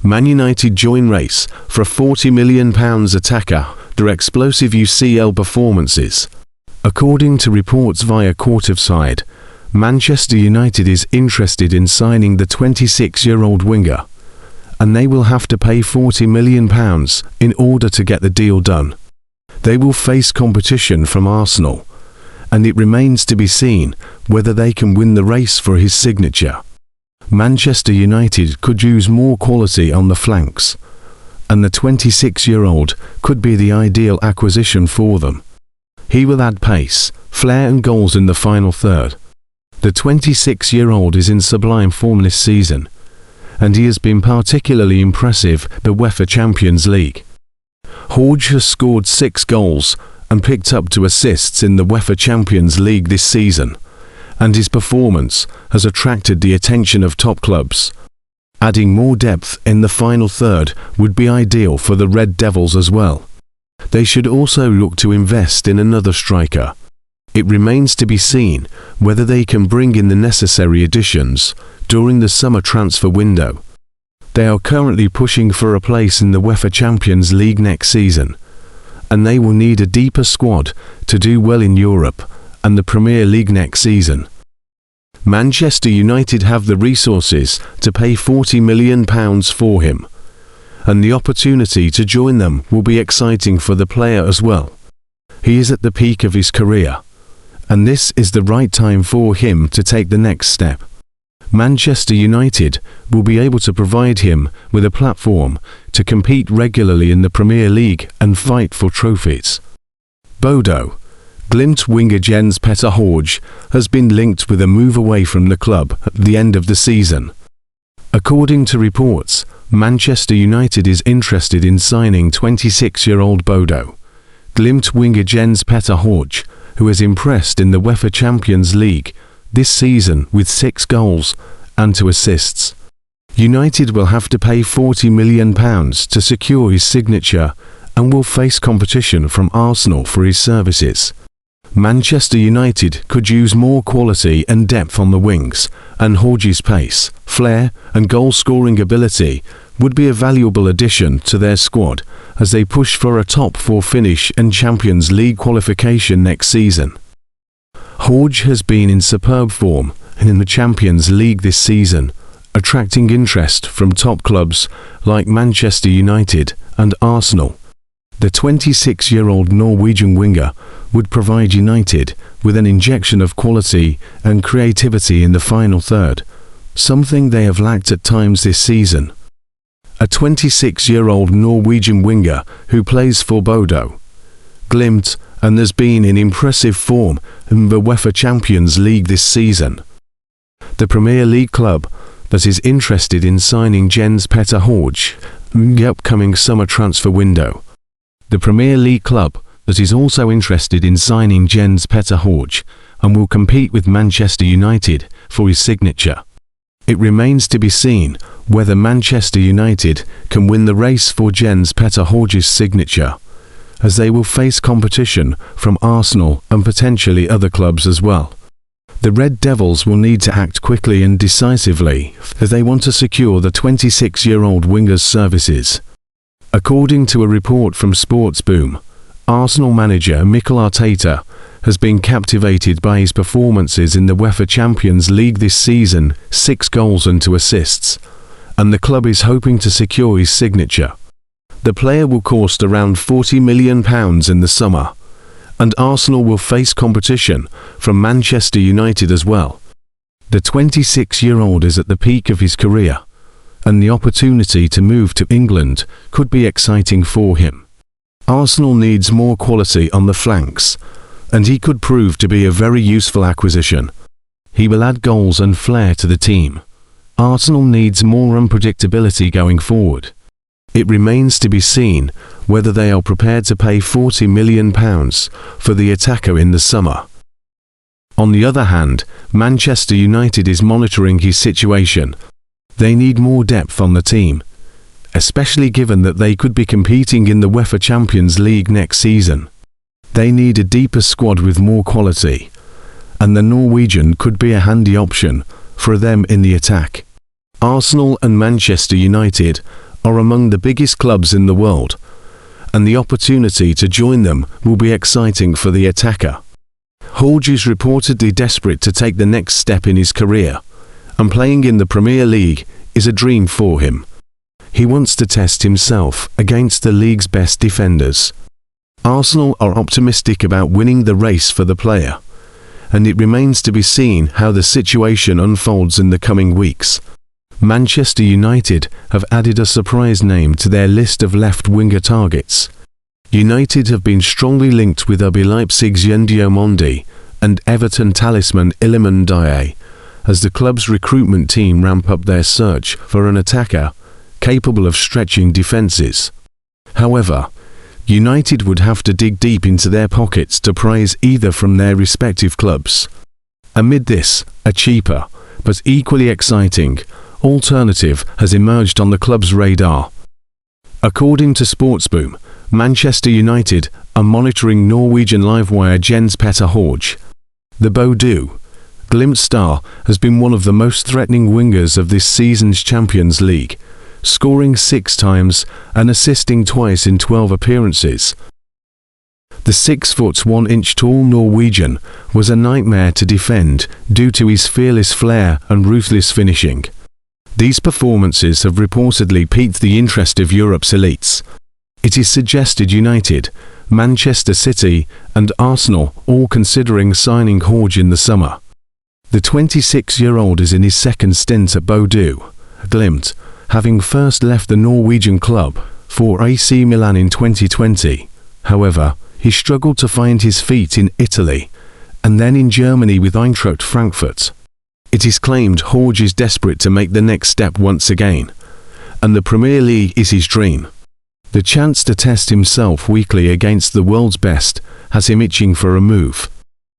Man United join race for a £40 million attacker through explosive UCL performances. According to reports via Court of Side, Manchester United is interested in signing the 26-year-old winger, and they will have to pay £40 million in order to get the deal done. They will face competition from Arsenal, and it remains to be seen whether they can win the race for his signature. Manchester United could use more quality on the flanks, and the 26-year-old could be the ideal acquisition for them. He will add pace, flair and goals in the final third. The 26-year-old is in sublime form this season, and he has been particularly impressive in the UEFA Champions League. Hauge has scored 6 goals and picked up 2 assists in the UEFA Champions League this season, and his performance has attracted the attention of top clubs. Adding more depth in the final third would be ideal for the Red Devils as well. They should also look to invest in another striker. It remains to be seen whether they can bring in the necessary additions during the summer transfer window. They are currently pushing for a place in the UEFA Champions League next season, and they will need a deeper squad to do well in Europe and the Premier League next season. Manchester United have the resources to pay £40 million for him, and the opportunity to join them will be exciting for the player as well. He is at the peak of his career, and this is the right time for him to take the next step. Manchester United will be able to provide him with a platform to compete regularly in the Premier League and fight for trophies. Bodo Glimt winger Jens Petter Hauge has been linked with a move away from the club at the end of the season. According to reports, Manchester United is interested in signing 26-year-old Bodo Glimt winger Jens Petter Hauge, who has impressed in the UEFA Champions League this season with 6 goals and 2 assists. United will have to pay £40 million to secure his signature and will face competition from Arsenal for his services. Manchester United could use more quality and depth on the wings, and Hauge's pace, flair and goal-scoring ability would be a valuable addition to their squad as they push for a top 4 finish and Champions League qualification next season. Hauge has been in superb form in the Champions League this season, attracting interest from top clubs like Manchester United and Arsenal. The 26-year-old Norwegian winger would provide United with an injection of quality and creativity in the final third, something they have lacked at times this season. A 26-year-old Norwegian winger who plays for Bodo Glimt and has been in impressive form in the UEFA Champions League this season. The Premier League club that is interested in signing Jens Petter Hauge in the upcoming summer transfer window. The Premier League club that is also interested in signing Jens Petter Hauge and will compete with Manchester United for his signature. It remains to be seen whether Manchester United can win the race for Jens Petter Hauge's signature, as they will face competition from Arsenal and potentially other clubs as well. The Red Devils will need to act quickly and decisively if they want to secure the 26-year-old winger's services. According to a report from Sports Boom, Arsenal manager Mikel Arteta has been captivated by his performances in the UEFA Champions League this season, 6 goals and 2 assists, and the club is hoping to secure his signature. The player will cost around £40 million in the summer, and Arsenal will face competition from Manchester United as well. The 26-year-old is at the peak of his career, and the opportunity to move to England could be exciting for him. Arsenal needs more quality on the flanks, and he could prove to be a very useful acquisition. He will add goals and flair to the team. Arsenal needs more unpredictability going forward. It remains to be seen whether they are prepared to pay £40 million for the attacker in the summer. On the other hand, Manchester United is monitoring his situation. They need more depth on the team, especially given that they could be competing in the UEFA Champions League next season. They need a deeper squad with more quality, and the Norwegian could be a handy option for them in the attack. Arsenal and Manchester United are among the biggest clubs in the world, and the opportunity to join them will be exciting for the attacker. Hauge is reportedly desperate to take the next step in his career, and playing in the Premier League is a dream for him. He wants to test himself against the league's best defenders. Arsenal are optimistic about winning the race for the player, and it remains to be seen how the situation unfolds in the coming weeks. Manchester United have added a surprise name to their list of left-winger targets. United have been strongly linked with RB Leipzig's Yen Diamondi and Everton talisman Iliman Ndiaye, as the club's recruitment team ramp up their search for an attacker capable of stretching defences. However, United would have to dig deep into their pockets to prize either from their respective clubs. Amid this, a cheaper, but equally exciting, alternative has emerged on the club's radar. According to Sportsboom, Manchester United are monitoring Norwegian livewire Jens Petter Hauge. The Bodø Glimt star has been one of the most threatening wingers of this season's Champions League, scoring 6 times and assisting twice in 12 appearances. The 6'1" tall Norwegian was a nightmare to defend due to his fearless flair and ruthless finishing. These performances have reportedly piqued the interest of Europe's elites. It is suggested United, Manchester City and Arsenal all considering signing Hauge in the summer. The 26-year-old is in his second stint at Bodø Glimt, having first left the Norwegian club for AC Milan in 2020. However, he struggled to find his feet in Italy, and then in Germany with Eintracht Frankfurt. It is claimed Hauge is desperate to make the next step once again, and the Premier League is his dream. The chance to test himself weekly against the world's best has him itching for a move.